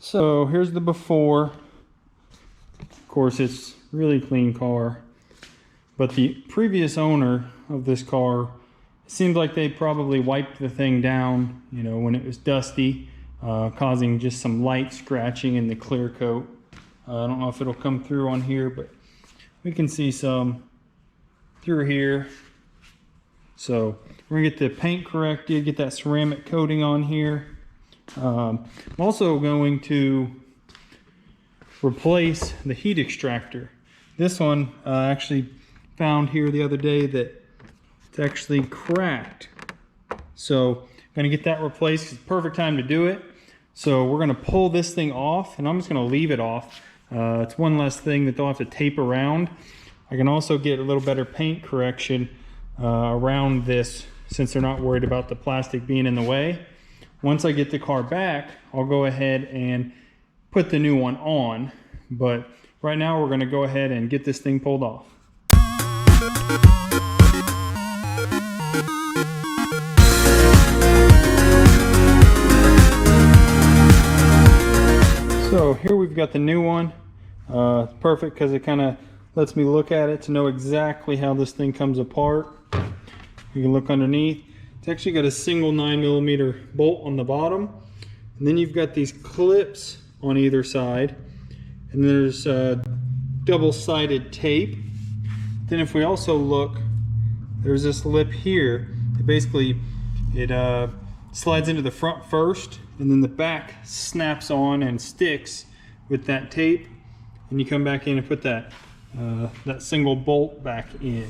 So here's the before. Of course, it's really clean car, but the previous owner of this car, it seemed like they probably wiped the thing down, you know, when it was dusty, causing just some light scratching in the clear coat. I don't know if it'll come through on here, but we can see some through here. So we're gonna get the paint corrected, get that ceramic coating on here. I'm also going to replace the heat extractor. This one I actually found here the other day that it's actually cracked. So I'm gonna get that replaced. It's the perfect time to do it. So we're gonna pull this thing off, and I'm just gonna leave it off. It's one less thing that they'll have to tape around. I can also get a little better paint correction around this, since they're not worried about the plastic being in the way. Once I get the car back, I'll go ahead and put the new one on. But right now we're gonna go ahead and get this thing pulled off. So here we've got the new one. It's perfect because it kind of lets me look at it to know exactly how this thing comes apart. You can look underneath. It's actually got a single 9mm bolt on the bottom, and then you've got these clips on either side, and there's double-sided tape. Then if we also look, there's this lip here. It slides into the front first, and then the back snaps on and sticks with that tape, and you come back in and put that that single bolt back in.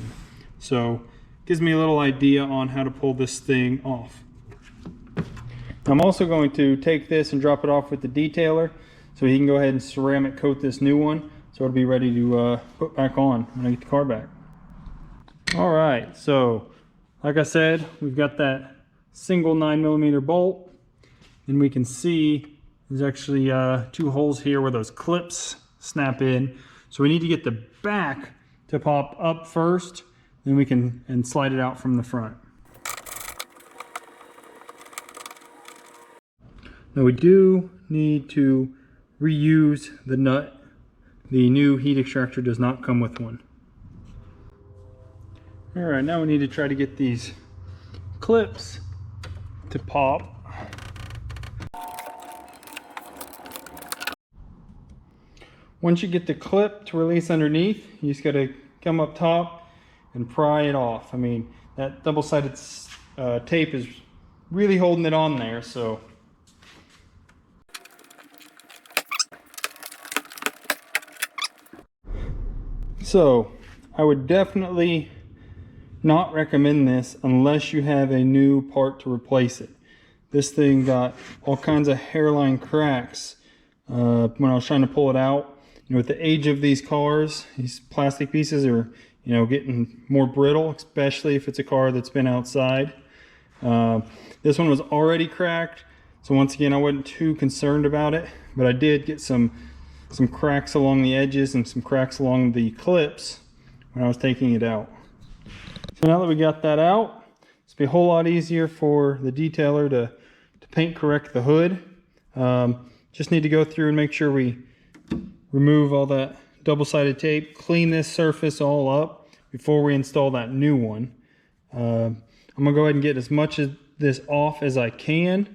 So gives me a little idea on how to pull this thing off. I'm also going to take this and drop it off with the detailer so he can go ahead and ceramic coat this new one, so it'll be ready to put back on when I get the car back. All right, so like I said, we've got that single 9mm bolt, and we can see there's actually 2 holes here where those clips snap in. So we need to get the back to pop up first, then we can slide it out from the front. Now we do need to reuse the nut. The new heat extractor does not come with one. All right, now we need to try to get these clips to pop. Once you get the clip to release underneath, you just gotta come up top and pry it off. I mean, that double-sided tape is really holding it on there, so. So, I would definitely not recommend this unless you have a new part to replace it. This thing got all kinds of hairline cracks when I was trying to pull it out. You know, with the age of these cars, these plastic pieces are, you know, getting more brittle, especially if it's a car that's been outside. This one was already cracked, so once again, I wasn't too concerned about it, but I did get some cracks along the edges and some cracks along the clips when I was taking it out. So now that we got that out, it's be a whole lot easier for the detailer to paint correct the hood. Just need to go through and make sure we remove all that double-sided tape, clean this surface all up before we install that new one. I'm gonna go ahead and get as much of this off as I can.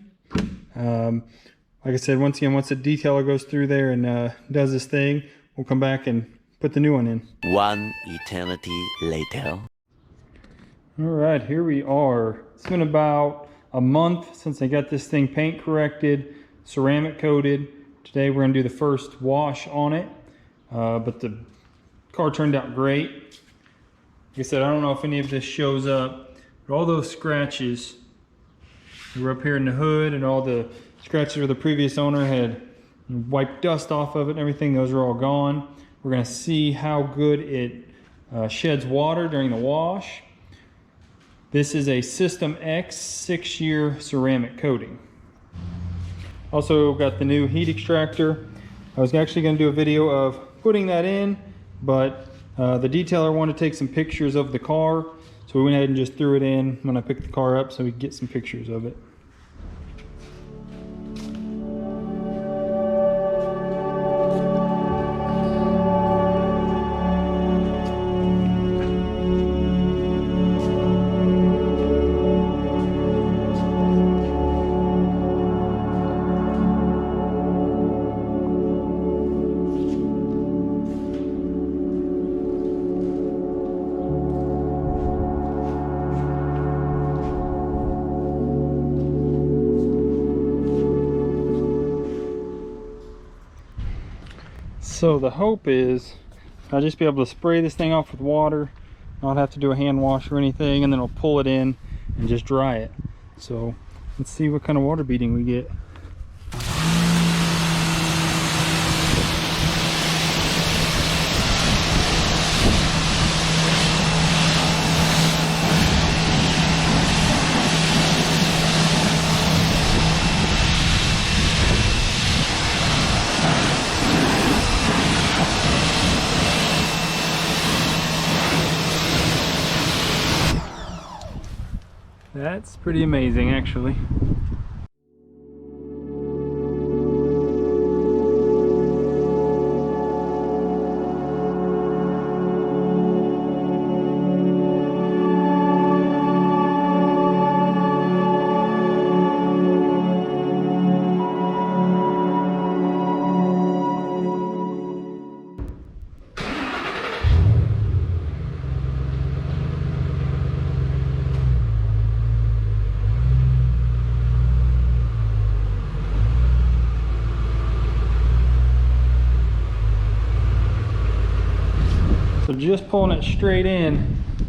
Like I said, once again, once the detailer goes through there and does this thing, we'll come back and put the new one in. One eternity later. All right, here we are. It's been about a month since I got this thing paint corrected, ceramic coated. Today we're gonna do the first wash on it, but the car turned out great. Like I said, I don't know if any of this shows up, but all those scratches that were up here in the hood and all the scratches where the previous owner had wiped dust off of it and everything, those are all gone. We're gonna see how good it sheds water during the wash. This is a System X 6-year ceramic coating. Also got the new heat extractor. I was actually going to do a video of putting that in, but the detailer wanted to take some pictures of the car, so we went ahead and just threw it in when I picked the car up so we could get some pictures of it. So the hope is I'll just be able to spray this thing off with water, not have to do a hand wash or anything, and then I'll pull it in and just dry it. So let's see what kind of water beading we get. That's pretty amazing, actually. So just pulling it straight in, you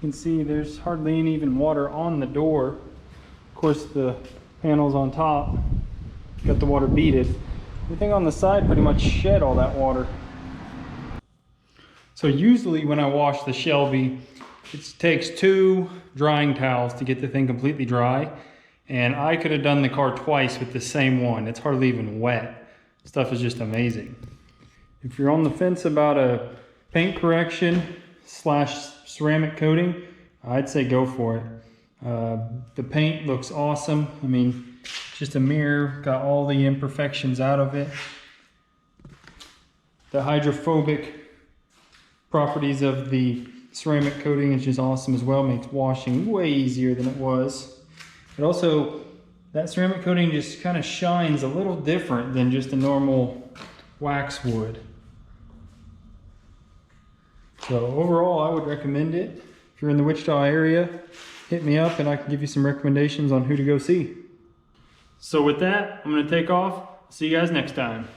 can see there's hardly any even water on the door. Of course, the panels on top got the water beaded. Everything on the side pretty much shed all that water. So usually when I wash the Shelby, it takes 2 drying towels to get the thing completely dry. And I could have done the car twice with the same one. It's hardly even wet. Stuff is just amazing. If you're on the fence about a paint correction / ceramic coating, I'd say go for it. The paint looks awesome. I mean, just a mirror, got all the imperfections out of it. The hydrophobic properties of the ceramic coating is just awesome as well. Makes washing way easier than it was. But also, that ceramic coating just kind of shines a little different than just a normal wax would. So overall, I would recommend it. If you're in the Wichita area, hit me up and I can give you some recommendations on who to go see. So with that, I'm going to take off. See you guys next time.